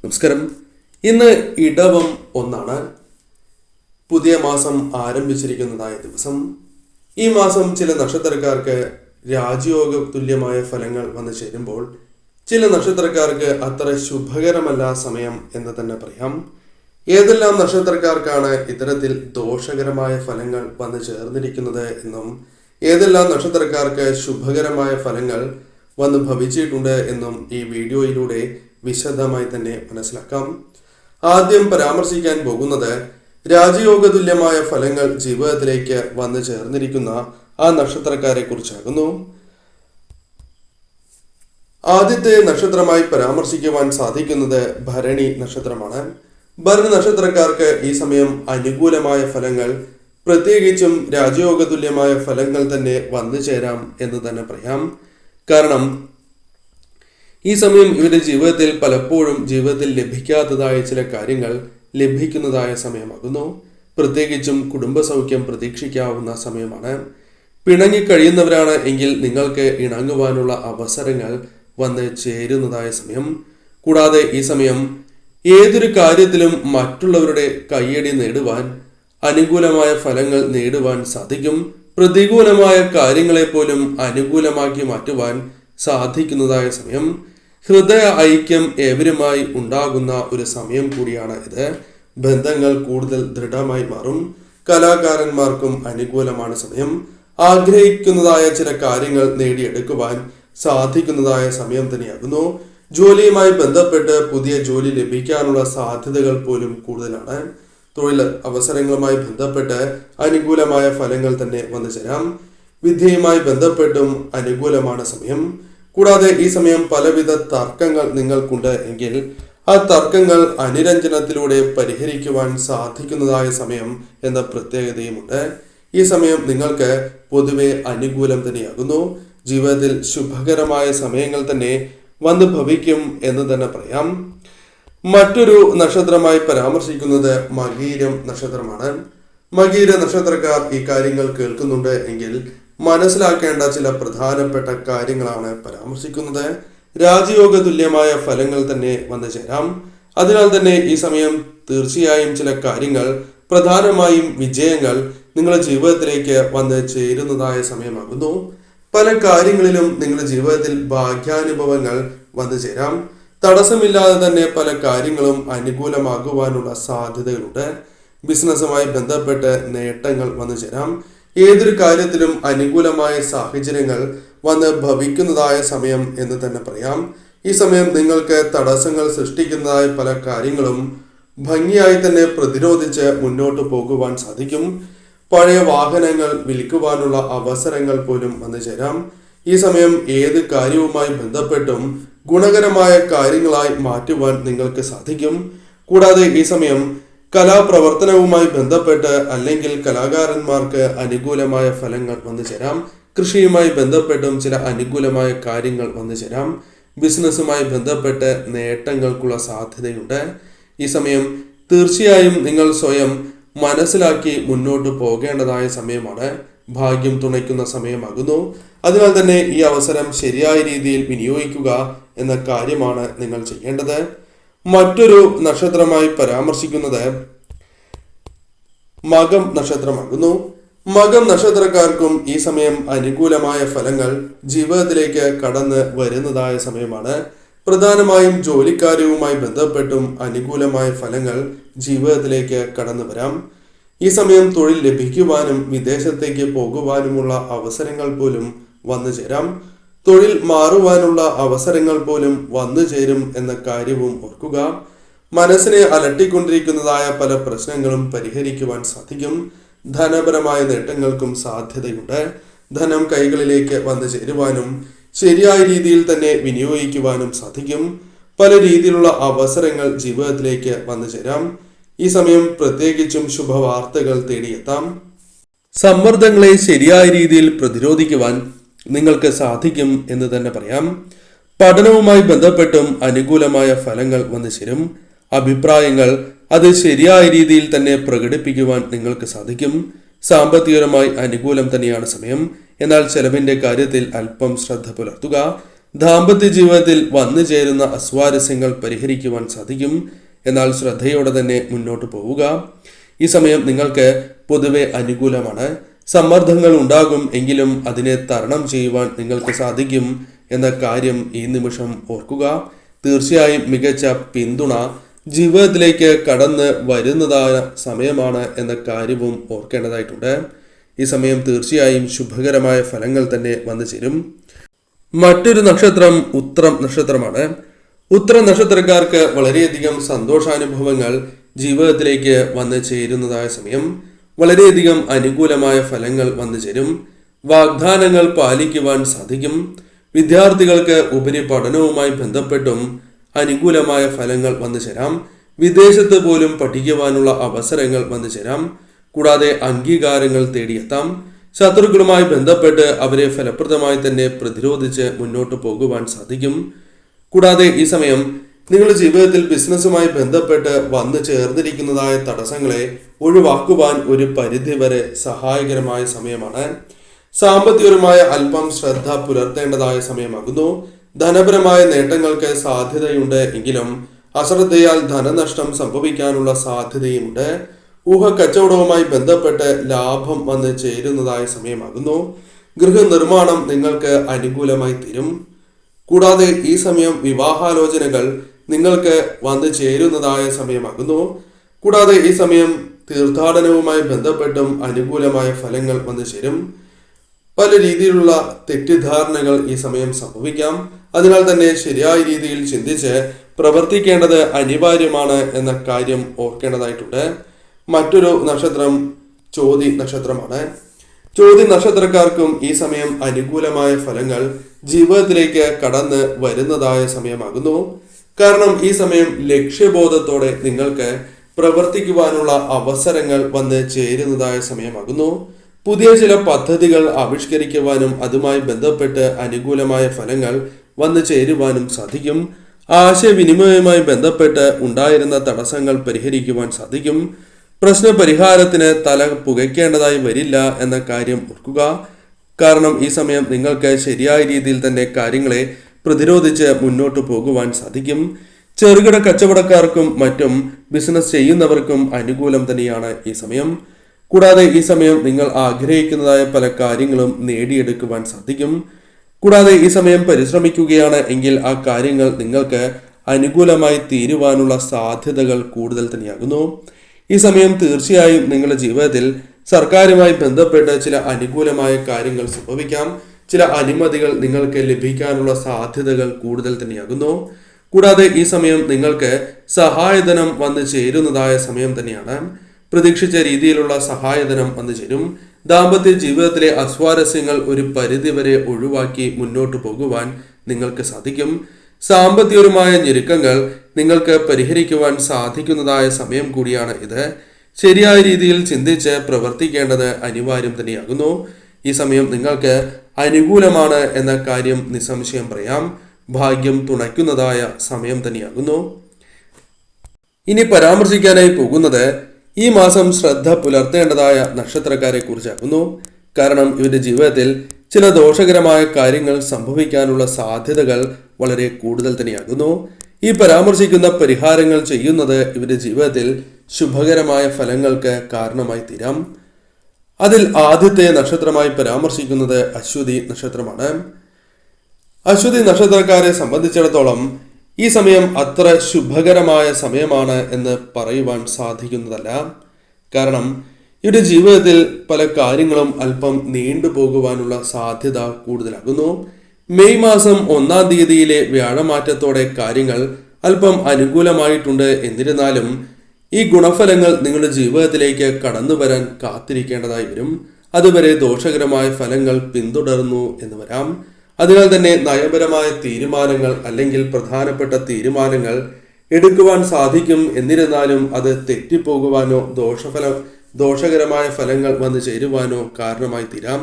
നമസ്കാരം. ഇന്ന് ഇടവം 1 പുതിയ മാസം ആരംഭിച്ചിരിക്കുന്നതായ ദിവസം. ഈ മാസം ചില നക്ഷത്രക്കാർക്ക് രാജയോഗ തുല്യമായ ഫലങ്ങൾ വന്നു ചേരുമ്പോൾ ചില നക്ഷത്രക്കാർക്ക് അത്ര ശുഭകരമല്ല സമയം എന്ന് തന്നെ പറയാം. ഏതെല്ലാം നക്ഷത്രക്കാർക്കാണ് ഇത്തരത്തിൽ ദോഷകരമായ ഫലങ്ങൾ വന്നു ചേർന്നിരിക്കുന്നത് എന്നും ഏതെല്ലാം നക്ഷത്രക്കാർക്ക് ശുഭകരമായ ഫലങ്ങൾ വന്നു ഭവിച്ചിട്ടുണ്ട് എന്നും ഈ വീഡിയോയിലൂടെ വിശദമായി തന്നെ മനസ്സിലാക്കാം. ആദ്യം പരാമർശിക്കാൻ പോകുന്നത് രാജയോഗ തുല്യമായ ഫലങ്ങൾ ജീവിതത്തിലേക്ക് വന്നു ചേർന്നിരിക്കുന്ന ആ നക്ഷത്രക്കാരെ കുറിച്ചാകുന്നു. ആദ്യത്തെ നക്ഷത്രമായി പരാമർശിക്കുവാൻ സാധിക്കുന്നത് ഭരണി നക്ഷത്രമാണ്. ഭരണി നക്ഷത്രക്കാർക്ക് ഈ സമയം അനുകൂലമായ ഫലങ്ങൾ, പ്രത്യേകിച്ചും രാജയോഗ തുല്യമായ ഫലങ്ങൾ തന്നെ വന്നു ചേരാം എന്ന് തന്നെ പറയാം. കാരണം ഈ സമയം ഇവരുടെ ജീവിതത്തിൽ പലപ്പോഴും ജീവിതത്തിൽ ലഭിക്കാത്തതായ ചില കാര്യങ്ങൾ ലഭിക്കുന്നതായ സമയമാകുന്നു. പ്രത്യേകിച്ചും കുടുംബസൗഖ്യം പ്രതീക്ഷിക്കാവുന്ന സമയമാണ്. പിണങ്ങിക്കഴിയുന്നവരാണ് എങ്കിൽ നിങ്ങൾക്ക് ഇണങ്ങുവാനുള്ള അവസരങ്ങൾ വന്ന് ചേരുന്നതായ സമയം. കൂടാതെ ഈ സമയം ഏതൊരു കാര്യത്തിലും മറ്റുള്ളവരുടെ കയ്യടി നേടുവാൻ, അനുകൂലമായ ഫലങ്ങൾ നേടുവാൻ സാധിക്കും. പ്രതികൂലമായ കാര്യങ്ങളെ പോലും അനുകൂലമാക്കി മാറ്റുവാൻ സാധിക്കുന്നതായ സമയം. ഹൃദയ ഐക്യം ഏവരുമായി ഉണ്ടാകുന്ന ഒരു സമയം കൂടിയാണ് ഇത്. ബന്ധങ്ങൾ കൂടുതൽ ദൃഢമായി മാറും. കലാകാരന്മാർക്കും അനുകൂലമാണ് സമയം. ആഗ്രഹിക്കുന്നതായ ചില കാര്യങ്ങൾ നേടിയെടുക്കുവാൻ സാധിക്കുന്നതായ സമയം തന്നെയാകുന്നു. ജോലിയുമായി ബന്ധപ്പെട്ട് പുതിയ ജോലി ലഭിക്കാനുള്ള സാധ്യതകൾ പോലും കൂടുതലാണ്. തൊഴിൽ അവസരങ്ങളുമായി ബന്ധപ്പെട്ട് അനുകൂലമായ ഫലങ്ങൾ തന്നെ വന്നു ചേരാം. വിദ്യയുമായി ബന്ധപ്പെട്ടും അനുകൂലമാണ് സമയം. കൂടാതെ ഈ സമയം പലവിധ തർക്കങ്ങൾ നിങ്ങൾക്കുണ്ട് എങ്കിൽ ആ തർക്കങ്ങൾ അനുരഞ്ജനത്തിലൂടെ പരിഹരിക്കുവാൻ സാധിക്കുന്നതായ സമയം എന്ന പ്രത്യേകതയുമുണ്ട്. ഈ സമയം നിങ്ങൾക്ക് പൊതുവെ അനുകൂലം തന്നെയാകുന്നു. ജീവിതത്തിൽ ശുഭകരമായ സമയങ്ങൾ തന്നെ വന്നു ഭവിക്കും എന്ന് തന്നെ പറയാം. മറ്റൊരു നക്ഷത്രമായി പരാമർശിക്കുന്നത് മകീരം നക്ഷത്രമാണ്. മകീര നക്ഷത്രക്കാർ ഈ കാര്യങ്ങൾ കേൾക്കുന്നുണ്ട് എങ്കിൽ മനസ്സിലാക്കേണ്ട ചില പ്രധാനപ്പെട്ട കാര്യങ്ങളാണ് പരാമർശിക്കുന്നത്. രാജയോഗ തുല്യമായ ഫലങ്ങൾ തന്നെ വന്നു ചേരാം. അതിനാൽ തന്നെ ഈ സമയം തീർച്ചയായും ചില കാര്യങ്ങൾ, പ്രധാനമായും വിജയങ്ങൾ നിങ്ങളുടെ ജീവിതത്തിലേക്ക് വന്ന് ചേരുന്നതായ സമയമാകുന്നു. പല കാര്യങ്ങളിലും നിങ്ങളുടെ ജീവിതത്തിൽ ഭാഗ്യാനുഭവങ്ങൾ വന്നു ചേരാം. തടസ്സമില്ലാതെ തന്നെ പല കാര്യങ്ങളും അനുകൂലമാകുവാനുള്ള സാധ്യതകളുണ്ട്. ബിസിനസ്സുമായി ബന്ധപ്പെട്ട് നേട്ടങ്ങൾ വന്നു ചേരാം. ഏതൊരു കാര്യത്തിലും അനുകൂലമായ സാഹചര്യങ്ങൾ വന്ന് ഭവിക്കുന്നതായ സമയം എന്ന് തന്നെ പറയാം. ഈ സമയം നിങ്ങൾക്ക് തടസ്സങ്ങൾ സൃഷ്ടിക്കുന്നതായ പല കാര്യങ്ങളും ഭംഗിയായി തന്നെ പ്രതിരോധിച്ച് മുന്നോട്ട് പോകുവാൻ സാധിക്കും. പഴയ വാഹനങ്ങൾ വിൽക്കുവാനുള്ള അവസരങ്ങൾ പോലും വന്നു ചേരാം. ഈ സമയം ഏത് കാര്യവുമായി ബന്ധപ്പെട്ടും ഗുണകരമായ കാര്യങ്ങളായി മാറ്റുവാൻ നിങ്ങൾക്ക് സാധിക്കും. കൂടാതെ ഈ സമയം കലാപ്രവർത്തനവുമായി ബന്ധപ്പെട്ട് അല്ലെങ്കിൽ കലാകാരന്മാർക്ക് അനുകൂലമായ ഫലങ്ങൾ വന്നു ചേരാം. കൃഷിയുമായി ബന്ധപ്പെട്ടും ചില അനുകൂലമായ കാര്യങ്ങൾ വന്നു ചേരാം. ബിസിനസ്സുമായി ബന്ധപ്പെട്ട് നേട്ടങ്ങൾക്കുള്ള സാധ്യതയുണ്ട്. ഈ സമയം തീർച്ചയായും നിങ്ങൾ സ്വയം മനസ്സിലാക്കി മുന്നോട്ട് പോകേണ്ടതായ സമയമാണ്. ഭാഗ്യം തുണയ്ക്കുന്ന സമയമാകുന്നു. അതിനാൽ തന്നെ ഈ അവസരം ശരിയായ രീതിയിൽ വിനിയോഗിക്കുക എന്ന കാര്യമാണ് നിങ്ങൾ ചെയ്യേണ്ടത്. മറ്റൊരു നക്ഷത്രമായി പരാമർശിക്കുന്നത് മകം നക്ഷത്രമാകുന്നു. മകം നക്ഷത്രക്കാർക്കും ഈ സമയം അനുകൂലമായ ഫലങ്ങൾ ജീവിതത്തിലേക്ക് കടന്ന് വരുന്നതായ സമയമാണ്. പ്രധാനമായും ജോലിക്കാര്യവുമായി ബന്ധപ്പെട്ടും അനുകൂലമായ ഫലങ്ങൾ ജീവിതത്തിലേക്ക് കടന്നു വരാം. ഈ സമയം തൊഴിൽ ലഭിക്കുവാനും വിദേശത്തേക്ക് പോകുവാനുമുള്ള അവസരങ്ങൾ പോലും വന്നു ചേരാം. തൊഴിൽ മാറുവാനുള്ള അവസരങ്ങൾ പോലും വന്നു ചേരും എന്ന കാര്യവും ഓർക്കുക. മനസ്സിനെ അലട്ടിക്കൊണ്ടിരിക്കുന്നതായ പല പ്രശ്നങ്ങളും പരിഹരിക്കുവാൻ സാധിക്കും. ധനപരമായ നേട്ടങ്ങൾക്കും സാധ്യതയുണ്ട്. ധനം കൈകളിലേക്ക് വന്നു ചേരുവാനും ശരിയായ രീതിയിൽ തന്നെ വിനിയോഗിക്കുവാനും സാധിക്കും. പല രീതിയിലുള്ള അവസരങ്ങൾ ജീവിതത്തിലേക്ക് വന്നു ചേരാം. ഈ സമയം പ്രത്യേകിച്ചും ശുഭവാർത്തകൾ തേടിയെത്താം. സമ്മർദ്ദങ്ങളെ ശരിയായ രീതിയിൽ പ്രതിരോധിക്കുവാൻ നിങ്ങൾക്ക് സാധിക്കും എന്ന് തന്നെ പറയാം. പഠനവുമായി ബന്ധപ്പെട്ടും അനുകൂലമായ ഫലങ്ങൾ വന്നു ചേരും. അഭിപ്രായങ്ങൾ അത് ശരിയായ രീതിയിൽ തന്നെ പ്രകടിപ്പിക്കുവാൻ നിങ്ങൾക്ക് സാധിക്കും. സാമ്പത്തികപരമായി അനുകൂലം തന്നെയാണ് സമയം. എന്നാൽ ചെലവിന്റെ കാര്യത്തിൽ അല്പം ശ്രദ്ധ പുലർത്തുക. ദാമ്പത്യ ജീവിതത്തിൽ വന്നു ചേരുന്ന അസ്വാരസ്യങ്ങൾ പരിഹരിക്കുവാൻ സാധിക്കും. എന്നാൽ ശ്രദ്ധയോടെ തന്നെ മുന്നോട്ട് പോവുക. ഈ സമയം നിങ്ങൾക്ക് പൊതുവെ അനുകൂലമാണ്. സമ്മർദ്ദങ്ങൾ ഉണ്ടാകും, എങ്കിലും അതിനെ തരണം ചെയ്യുവാൻ നിങ്ങൾക്ക് സാധിക്കും എന്ന കാര്യം ഈ നിമിഷം ഓർക്കുക. തീർച്ചയായും മികച്ച പിന്തുണ ജീവിതത്തിലേക്ക് കടന്ന് വരുന്നതായ സമയമാണ് എന്ന കാര്യവും ഓർക്കേണ്ടതായിട്ടുണ്ട്. ഈ സമയം തീർച്ചയായും ശുഭകരമായ ഫലങ്ങൾ തന്നെ വന്നു ചേരും. മറ്റൊരു നക്ഷത്രം ഉത്രം നക്ഷത്രമാണ്. ഉത്രം നക്ഷത്രക്കാർക്ക് വളരെയധികം സന്തോഷാനുഭവങ്ങൾ ജീവിതത്തിലേക്ക് വന്നു ചേരുന്നതായ സമയം. വളരെയധികം അനുകൂലമായ ഫലങ്ങൾ വന്നു ചേരും. വാഗ്ദാനങ്ങൾ പാലിക്കുവാൻ സാധിക്കും. വിദ്യാർത്ഥികൾക്ക് ഉപരിപഠനവുമായി ബന്ധപ്പെട്ടും അനുകൂലമായ ഫലങ്ങൾ വന്നു ചേരാം. വിദേശത്ത് പോലും പഠിക്കുവാനുള്ള അവസരങ്ങൾ വന്നു ചേരാം. കൂടാതെ അംഗീകാരങ്ങൾ തേടിയെത്താം. ശത്രുക്കളുമായി ബന്ധപ്പെട്ട് അവരെ ഫലപ്രദമായി തന്നെ പ്രതിരോധിച്ച് മുന്നോട്ട് പോകുവാൻ സാധിക്കും. കൂടാതെ ഈ സമയം നിങ്ങളുടെ ജീവിതത്തിൽ ബിസിനസ്സുമായി ബന്ധപ്പെട്ട് വന്നു ചേർന്നിരിക്കുന്നതായ തടസ്സങ്ങളെ ഒഴിവാക്കുവാൻ ഒരു പരിധിവരെ സഹായകരമായ സമയമാണ്. സാമ്പത്തികപരമായ അല്പം ശ്രദ്ധ പുലർത്തേണ്ടതായ സമയമാകുന്നു. ധനപരമായ നേട്ടങ്ങൾക്ക് സാധ്യതയുണ്ട്, എങ്കിലും അശ്രദ്ധയാൽ ധനനഷ്ടം സംഭവിക്കാനുള്ള സാധ്യതയുമുണ്ട്. ഊഹക്കച്ചവടവുമായി ബന്ധപ്പെട്ട് ലാഭം വന്ന് ചേരുന്നതായ സമയമാകുന്നു. ഗൃഹനിർമ്മാണം നിങ്ങൾക്ക് അനുകൂലമായി തീരും. കൂടാതെ ഈ സമയം വിവാഹാലോചനകൾ നിങ്ങൾക്ക് വന്നു ചേരുന്നതായ സമയമാകുന്നു. കൂടാതെ ഈ സമയം തീർത്ഥാടനവുമായി ബന്ധപ്പെട്ടും അനുകൂലമായ ഫലങ്ങൾ വന്നു ചേരും. പല രീതിയിലുള്ള തെറ്റിദ്ധാരണകൾ ഈ സമയം സംഭവിക്കാം. അതിനാൽ തന്നെ ശരിയായ രീതിയിൽ ചിന്തിച്ച് പ്രവർത്തിക്കേണ്ടത് അനിവാര്യമാണ് എന്ന കാര്യം ഓർക്കേണ്ടതായിട്ടുണ്ട്. മറ്റൊരു നക്ഷത്രം ചോതി നക്ഷത്രമാണ്. ചോതി നക്ഷത്രക്കാർക്കും ഈ സമയം അനുകൂലമായ ഫലങ്ങൾ ജീവിതത്തിലേക്ക് കടന്ന് വരുന്നതായ സമയമാകുന്നു. കാരണം ഈ സമയം ലക്ഷ്യബോധത്തോടെ നിങ്ങൾക്ക് പ്രവർത്തിക്കുവാനുള്ള അവസരങ്ങൾ വന്ന് ചേരുന്നതായ സമയമാകുന്നു. പുതിയ ചില പദ്ധതികൾ ആവിഷ്കരിക്കുവാനും അതുമായി ബന്ധപ്പെട്ട് അനുകൂലമായ ഫലങ്ങൾ വന്നു ചേരുവാനും സാധിക്കും. ആശയവിനിമയവുമായി ബന്ധപ്പെട്ട് ഉണ്ടായിരുന്ന തടസ്സങ്ങൾ പരിഹരിക്കുവാൻ സാധിക്കും. പ്രശ്ന പരിഹാരത്തിന് തല പുകയ്ക്കേണ്ടതായി വരില്ല എന്ന കാര്യം ഓർക്കുക. കാരണം ഈ സമയം നിങ്ങൾക്ക് ശരിയായ രീതിയിൽ തന്നെ കാര്യങ്ങളെ പ്രതിരോധിച്ച് മുന്നോട്ട് പോകുവാൻ സാധിക്കും. ചെറുകിട കച്ചവടക്കാർക്കും മറ്റും ബിസിനസ് ചെയ്യുന്നവർക്കും അനുകൂലം തന്നെയാണ് ഈ സമയം. കൂടാതെ ഈ സമയം നിങ്ങൾ ആഗ്രഹിക്കുന്നതായ പല കാര്യങ്ങളും നേടിയെടുക്കുവാൻ സാധിക്കും. കൂടാതെ ഈ സമയം പരിശ്രമിക്കുകയാണ് എങ്കിൽ ആ കാര്യങ്ങൾ നിങ്ങൾക്ക് അനുകൂലമായി തീരുവാനുള്ള സാധ്യതകൾ കൂടുതൽ തന്നെയാകുന്നു. ഈ സമയം തീർച്ചയായും നിങ്ങളുടെ ജീവിതത്തിൽ സർക്കാരുമായി ബന്ധപ്പെട്ട് ചില അനുകൂലമായ കാര്യങ്ങൾ സംഭവിക്കാം. ചില അനുമതികൾ നിങ്ങൾക്ക് ലഭിക്കാനുള്ള സാധ്യതകൾ കൂടുതൽ തന്നെയാകുന്നു. കൂടാതെ ഈ സമയം നിങ്ങൾക്ക് സഹായധനം വന്നു ചേരുന്നതായ സമയം തന്നെയാണ്. പ്രതീക്ഷിച്ച രീതിയിലുള്ള സഹായധനം വന്നു ചേരും. ദാമ്പത്യ ജീവിതത്തിലെ അസ്വാരസ്യങ്ങൾ ഒരു പരിധിവരെ ഒഴിവാക്കി മുന്നോട്ട് പോകുവാൻ നിങ്ങൾക്ക് സാധിക്കും. സാമ്പത്തികപരമായ ഞെരുക്കങ്ങൾ നിങ്ങൾക്ക് പരിഹരിക്കുവാൻ സാധിക്കുന്നതായ സമയം കൂടിയാണ് ഇത്. ശരിയായ രീതിയിൽ ചിന്തിച്ച് പ്രവർത്തിക്കേണ്ടത് അനിവാര്യം തന്നെയാകുന്നു. ഈ സമയം നിങ്ങൾക്ക് അനുകൂലമാണ് എന്ന കാര്യം നിസ്സംശയം പറയാം. ഭാഗ്യം തുണയ്ക്കുന്നതായ സമയം തന്നെയാകുന്നു. ഇനി പരാമർശിക്കാനായി പോകുന്നത് ഈ മാസം ശ്രദ്ധ പുലർത്തേണ്ടതായ നക്ഷത്രക്കാരെ കുറിച്ചാകുന്നു. കാരണം ഇവരുടെ ജീവിതത്തിൽ ചില ദോഷകരമായ കാര്യങ്ങൾ സംഭവിക്കാനുള്ള സാധ്യതകൾ വളരെ കൂടുതൽ തന്നെയാകുന്നു. ഈ പരാമർശിക്കുന്ന പരിഹാരങ്ങൾ ചെയ്യുന്നത് ഇവരുടെ ജീവിതത്തിൽ ശുഭകരമായ ഫലങ്ങൾക്ക് കാരണമായി തീരാം. അതിൽ ആദ്യത്തെ നക്ഷത്രമായി പരാമർശിക്കുന്നത് അശ്വതി നക്ഷത്രമാണ്. അശ്വതി നക്ഷത്രക്കാരെ സംബന്ധിച്ചിടത്തോളം ഈ സമയം അത്ര ശുഭകരമായ സമയമാണ് എന്ന് പറയുവാൻ സാധിക്കുന്നതല്ല. കാരണം ഇവരുടെ ജീവിതത്തിൽ പല കാര്യങ്ങളും അല്പം നീണ്ടുപോകുവാനുള്ള സാധ്യത കൂടുതലാകുന്നു. മെയ് മാസം 1-ാം തീയതിയിലെ വ്യാഴമാറ്റത്തോടെ കാര്യങ്ങൾ അല്പം അനുകൂലമായിട്ടുണ്ട്. എന്നിരുന്നാലും ഈ ഗുണഫലങ്ങൾ നിങ്ങളുടെ ജീവിതത്തിലേക്ക് കടന്നു വരാൻ കാത്തിരിക്കേണ്ടതായി വരും. അതുവരെ ദോഷകരമായ ഫലങ്ങൾ പിന്തുടർന്നു എന്ന് വരാം. അതിനാൽ തന്നെ നയപരമായ തീരുമാനങ്ങൾ അല്ലെങ്കിൽ പ്രധാനപ്പെട്ട തീരുമാനങ്ങൾ എടുക്കുവാൻ സാധിക്കും. എന്നിരുന്നാലും അത് തെറ്റിപ്പോകുവാനോ ദോഷകരമായ ഫലങ്ങൾ വന്നു ചേരുവാനോ കാരണമായി തീരാം.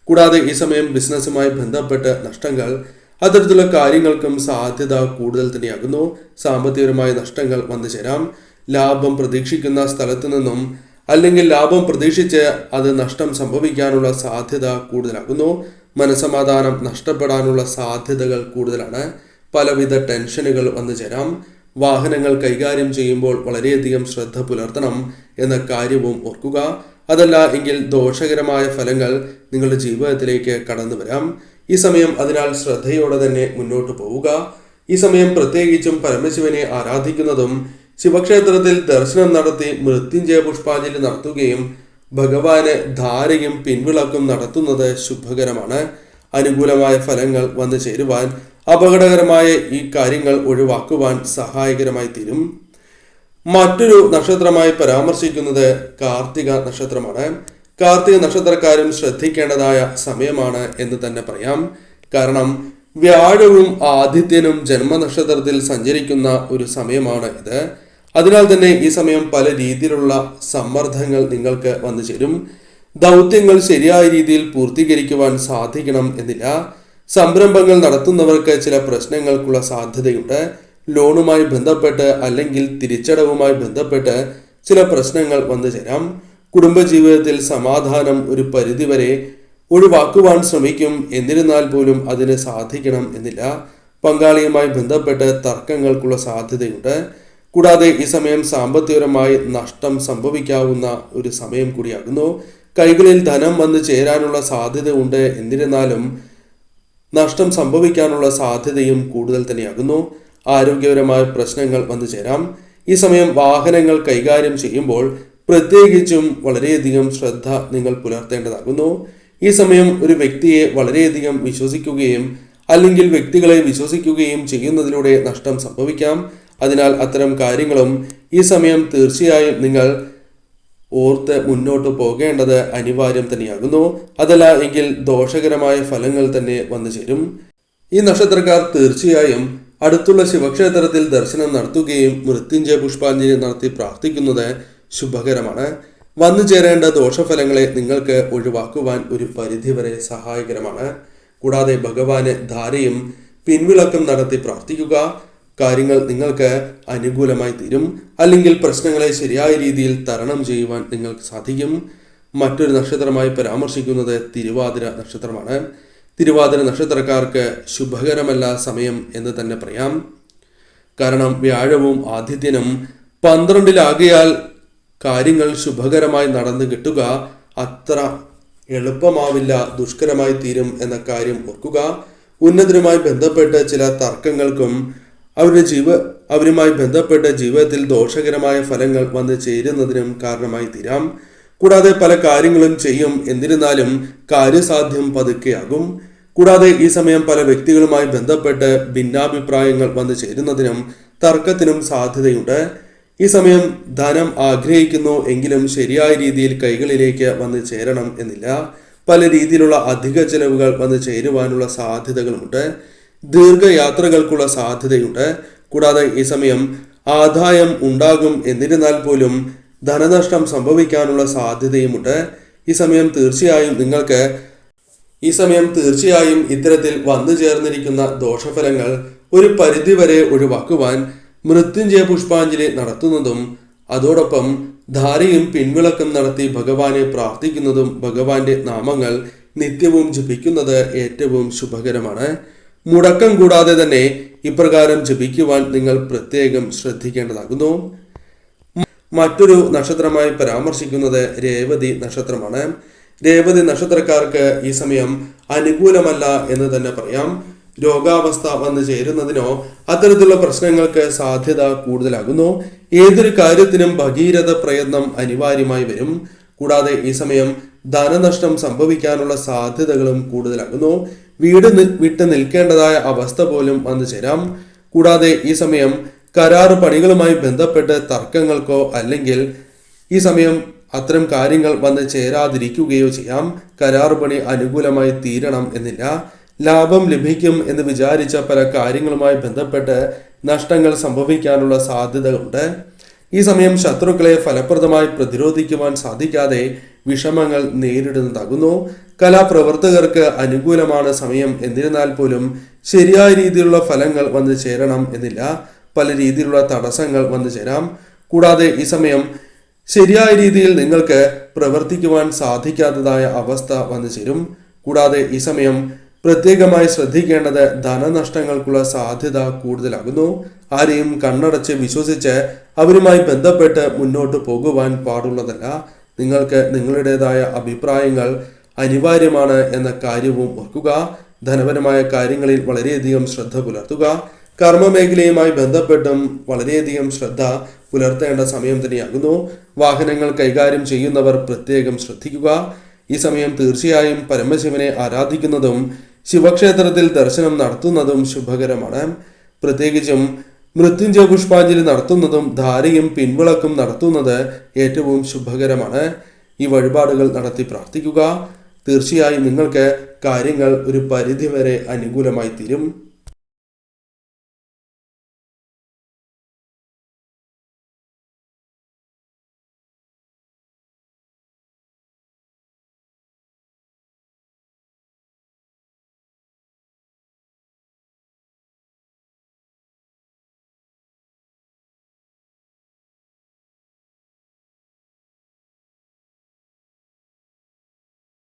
കൂടാതെ ഈ സമയം ബിസിനസ്സുമായി ബന്ധപ്പെട്ട് നഷ്ടങ്ങൾ, അത്തരത്തിലുള്ള കാര്യങ്ങൾക്കും സാധ്യത കൂടുതൽ തന്നെയാകുന്നു. സാമ്പത്തികപരമായ നഷ്ടങ്ങൾ വന്നു ചേരാം. ലാഭം പ്രതീക്ഷിക്കുന്ന സ്ഥലത്തു നിന്നും അല്ലെങ്കിൽ ലാഭം പ്രതീക്ഷിച്ച് അത് നഷ്ടം സംഭവിക്കാനുള്ള സാധ്യത കൂടുതലാകുന്നു. മനസമാധാനം നഷ്ടപ്പെടാനുള്ള സാധ്യതകൾ കൂടുതലാണ്. പലവിധ ടെൻഷനുകൾ വന്നു ചേരാം. വാഹനങ്ങൾ കൈകാര്യം ചെയ്യുമ്പോൾ വളരെയധികം ശ്രദ്ധ പുലർത്തണം എന്ന കാര്യവും ഓർക്കുക. അതല്ല എങ്കിൽ ദോഷകരമായ ഫലങ്ങൾ നിങ്ങളുടെ ജീവിതത്തിലേക്ക് കടന്നു വരാം. ഈ സമയം അതിനാൽ ശ്രദ്ധയോടെ തന്നെ മുന്നോട്ട് പോവുക. ഈ സമയം പ്രത്യേകിച്ചും പരമശിവനെ ആരാധിക്കുന്നതും ശിവക്ഷേത്രത്തിൽ ദർശനം നടത്തി മൃത്യുഞ്ജയ പുഷ്പാഞ്ജലി നടത്തുകയും ഭഗവാന് ധാരയും പിൻവിളക്കും നടത്തുന്നത് ശുഭകരമാണ്. അനുകൂലമായ ഫലങ്ങൾ വന്നു ചേരുവാൻ അപകടകരമായ ഈ കാര്യങ്ങൾ ഒഴിവാക്കുവാൻ സഹായകരമായി തീരും. മറ്റൊരു നക്ഷത്രമായി പരാമർശിക്കുന്നത് കാർത്തിക നക്ഷത്രമാണ്. കാർത്തിക നക്ഷത്രക്കാരും ശ്രദ്ധിക്കേണ്ടതായ സമയമാണ് എന്ന് തന്നെ പറയാം. കാരണം വ്യാഴവും ആദിത്യനും ജന്മനക്ഷത്രത്തിൽ സഞ്ചരിക്കുന്ന ഒരു സമയമാണ് ഇത്. അതിനാൽ തന്നെ ഈ സമയം പല രീതിയിലുള്ള സമ്മർദ്ദങ്ങൾ നിങ്ങൾക്ക് വന്നു ചേരും. ദൗത്യങ്ങൾ ശരിയായ രീതിയിൽ പൂർത്തീകരിക്കുവാൻ സാധിക്കണം എന്നില്ല. സംരംഭങ്ങൾ നടത്തുന്നവർക്ക് ചില പ്രശ്നങ്ങൾക്കുള്ള സാധ്യതയുണ്ട്. ലോണുമായി ബന്ധപ്പെട്ട് അല്ലെങ്കിൽ തിരിച്ചടവുമായി ബന്ധപ്പെട്ട് ചില പ്രശ്നങ്ങൾ വന്നു ചേരാം. കുടുംബജീവിതത്തിൽ സമാധാനം ഒരു പരിധിവരെ ഒഴിവാക്കുവാൻ ശ്രമിക്കും. എന്നിരുന്നാൽ പോലും അതിന് സാധിക്കണം എന്നില്ല. പങ്കാളിയുമായി ബന്ധപ്പെട്ട് തർക്കങ്ങൾക്കുള്ള സാധ്യതയുണ്ട്. കൂടാതെ ഈ സമയം സാമ്പത്തികപരമായി നഷ്ടം സംഭവിക്കാവുന്ന ഒരു സമയം കൂടിയാകുന്നു. കൈകളിൽ ധനം വന്നു ചേരാനുള്ള സാധ്യത ഉണ്ട്. എന്നിരുന്നാലും നഷ്ടം സംഭവിക്കാനുള്ള സാധ്യതയും കൂടുതൽ തന്നെയാകുന്നു. ആരോഗ്യപരമായ പ്രശ്നങ്ങൾ വന്നു ചേരാം. ഈ സമയം വാഹനങ്ങൾ കൈകാര്യം ചെയ്യുമ്പോൾ പ്രത്യേകിച്ചും വളരെയധികം ശ്രദ്ധ നിങ്ങൾ പുലർത്തേണ്ടതാകുന്നു. ഈ സമയം ഒരു വ്യക്തിയെ വളരെയധികം വിശ്വസിക്കുകയും അല്ലെങ്കിൽ വ്യക്തികളെ വിശ്വസിക്കുകയും ചെയ്യുന്നതിലൂടെ നഷ്ടം സംഭവിക്കാം. അതിനാൽ അത്തരം കാര്യങ്ങളും ഈ സമയം തീർച്ചയായും നിങ്ങൾ ഓർത്ത് മുന്നോട്ട് പോകേണ്ടത് അനിവാര്യം തന്നെയാകുന്നു. അതല്ല എങ്കിൽ ദോഷകരമായ ഫലങ്ങൾ തന്നെ വന്നു ചേരും. ഈ നക്ഷത്രക്കാർ തീർച്ചയായും അടുത്തുള്ള ശിവക്ഷേത്രത്തിൽ ദർശനം നടത്തുകയും മൃത്യുഞ്ജയ പുഷ്പാഞ്ജലി നടത്തി പ്രാർത്ഥിക്കുന്നത് ശുഭകരമാണ്. വന്നു ചേരേണ്ട ദോഷഫലങ്ങളെ നിങ്ങൾക്ക് ഒഴിവാക്കുവാൻ ഒരു പരിധിവരെ സഹായകരമാണ്. കൂടാതെ ഭഗവാന് ധാരയും പിൻവിളക്കം നടത്തി പ്രാർത്ഥിക്കുക. കാര്യങ്ങൾ നിങ്ങൾക്ക് അനുകൂലമായി തീരും. അല്ലെങ്കിൽ പ്രശ്നങ്ങളെ ശരിയായ രീതിയിൽ തരണം ചെയ്യുവാൻ നിങ്ങൾക്ക് സാധിക്കും. മറ്റൊരു നക്ഷത്രമായി പരാമർശിക്കുന്നത് തിരുവാതിര നക്ഷത്രമാണ്. തിരുവാതിര നക്ഷത്രക്കാർക്ക് ശുഭകരമല്ല സമയം എന്ന് തന്നെ പറയാം. കാരണം വ്യാഴവും ആദിത്യനും 12-ലാകിയാൽ കാര്യങ്ങൾ ശുഭകരമായി നടന്നു കിട്ടുക അത്ര എളുപ്പമാവില്ല, ദുഷ്കരമായി തീരും എന്ന കാര്യം ഓർക്കുക. ഉന്നതരുമായി ബന്ധപ്പെട്ട് ചില തർക്കങ്ങൾക്കും അവരുമായി ബന്ധപ്പെട്ട ജീവിതത്തിൽ ദോഷകരമായ ഫലങ്ങൾ വന്നു ചേരുന്നതിനും കാരണമായി തീരാം. കൂടാതെ പല കാര്യങ്ങളും ചെയ്യും. എന്നിരുന്നാലും കാര്യസാധ്യം പതുക്കെയാകും. കൂടാതെ ഈ സമയം പല വ്യക്തികളുമായി ബന്ധപ്പെട്ട് ഭിന്നാഭിപ്രായങ്ങൾ വന്നു ചേരുന്നതിനും തർക്കത്തിനും സാധ്യതയുണ്ട്. ഈ സമയം ധനം ആഗ്രഹിക്കുന്നു എങ്കിലും ശരിയായ രീതിയിൽ കൈകളിലേക്ക് വന്നു ചേരണം എന്നില്ല. പല രീതിയിലുള്ള അധിക ചെലവുകൾ വന്നു ചേരുവാനുള്ള സാധ്യതകളുമുണ്ട്. ദീർഘയാത്രകൾക്കുള്ള സാധ്യതയുണ്ട്. കൂടാതെ ഈ സമയം ആദായം ഉണ്ടാകും. എന്നിരുന്നാൽ പോലും ധനനഷ്ടം സംഭവിക്കാനുള്ള സാധ്യതയുമുണ്ട്. ഈ സമയം തീർച്ചയായും ഇത്തരത്തിൽ വന്നു ചേർന്നിരിക്കുന്ന ദോഷഫലങ്ങൾ ഒരു പരിധിവരെ ഒഴിവാക്കുവാൻ മൃത്യുഞ്ജയ പുഷ്പാഞ്ജലി നടത്തുന്നതും അതോടൊപ്പം ധാരയും പിൻവിളക്കം നടത്തി ഭഗവാനെ പ്രാർത്ഥിക്കുന്നതും ഭഗവാന്റെ നാമങ്ങൾ നിത്യവും ജപിക്കുന്നത് ഏറ്റവും ശുഭകരമാണ്. മുടക്കം കൂടാതെ തന്നെ ഇപ്രകാരം ജപിക്കുവാൻ നിങ്ങൾ പ്രത്യേകം ശ്രദ്ധിക്കേണ്ടതാകുന്നു. മറ്റൊരു നക്ഷത്രമായി പരാമർശിക്കുന്നത് രേവതി നക്ഷത്രമാണ്. രേവതി നക്ഷത്രക്കാർക്ക് ഈ സമയം അനുകൂലമല്ല എന്ന് തന്നെ പറയാം. രോഗാവസ്ഥ വന്നു ചേരുന്നതിനോ അത്തരത്തിലുള്ള പ്രശ്നങ്ങൾക്ക് സാധ്യത കൂടുതലാകുന്നു. ഏതൊരു കാര്യത്തിനും ഭഗീരഥ പ്രയത്നം അനിവാര്യമായി വരും. കൂടാതെ ഈ സമയം ധനനഷ്ടം സംഭവിക്കാനുള്ള സാധ്യതകളും കൂടുതലാകുന്നു. വീട് വിട്ട് നിൽക്കേണ്ടതായ അവസ്ഥ പോലും വന്നു ചേരാം. കൂടാതെ ഈ സമയം കരാർ പണികളുമായി ബന്ധപ്പെട്ട് തർക്കങ്ങൾക്കോ അല്ലെങ്കിൽ ഈ സമയം അത്തരം കാര്യങ്ങൾ വന്ന് ചേരാതിരിക്കുകയോ ചെയ്യാം. കരാർ പണി അനുകൂലമായി തീരണം എന്നില്ല. ലാഭം ലഭിക്കും എന്ന് വിചാരിച്ച പല കാര്യങ്ങളുമായി ബന്ധപ്പെട്ട് നഷ്ടങ്ങൾ സംഭവിക്കാനുള്ള സാധ്യതകളുണ്ട്. ഈ സമയം ശത്രുക്കളെ ഫലപ്രദമായി പ്രതിരോധിക്കുവാൻ സാധിക്കാതെ വിഷമങ്ങൾ നേരിടുന്നതാകുന്നു. കലാപ്രവർത്തകർക്ക് അനുകൂലമാണ് സമയം. എന്നിരുന്നാൽ പോലും ശരിയായ രീതിയിലുള്ള ഫലങ്ങൾ വന്നു ചേരണം എന്നില്ല. പല രീതിയിലുള്ള തടസ്സങ്ങൾ വന്നു ചേരാം. കൂടാതെ ഈ സമയം ശരിയായ രീതിയിൽ നിങ്ങൾക്ക് പ്രവർത്തിക്കുവാൻ സാധിക്കാത്തതായ അവസ്ഥ വന്നു ചേരും. കൂടാതെ ഈ സമയം പ്രത്യേകമായി ശ്രദ്ധിക്കേണ്ടത് ധനനഷ്ടങ്ങൾക്കുള്ള സാധ്യത കൂടുതലാകുന്നു. ആരെയും കണ്ണടച്ച് വിശ്വസിച്ച് അവരുമായി ബന്ധപ്പെട്ട് മുന്നോട്ട് പോകുവാൻ പാടുള്ളതല്ല. നിങ്ങൾക്ക് നിങ്ങളുടേതായ അഭിപ്രായങ്ങൾ അനിവാര്യമാണ് എന്ന കാര്യവും ഓർക്കുക. ധനപരമായ കാര്യങ്ങളിൽ വളരെയധികം ശ്രദ്ധ പുലർത്തുക. കർമ്മമേഖലയുമായി ബന്ധപ്പെട്ടും വളരെയധികം ശ്രദ്ധ പുലർത്തേണ്ട സമയം തന്നെയാകുന്നു. വാഹനങ്ങൾ കൈകാര്യം ചെയ്യുന്നവർ പ്രത്യേകം ശ്രദ്ധിക്കുക. ഈ സമയം തീർച്ചയായും പരമശിവനെ ആരാധിക്കുന്നതും ശിവക്ഷേത്രത്തിൽ ദർശനം നടത്തുന്നതും ശുഭകരമാണ്. പ്രത്യേകിച്ചും മൃത്യുഞ്ജയ പുഷ്പാഞ്ജലി നടത്തുന്നതും ധാരയും പിൻവിളക്കും നടത്തുന്നത് ഏറ്റവും ശുഭകരമാണ്. ഈ വഴിപാടുകൾ നടത്തി പ്രാർത്ഥിക്കുക. തീർച്ചയായും നിങ്ങൾക്ക് കാര്യങ്ങൾ ഒരു പരിധിവരെ അനുകൂലമായി തീരും.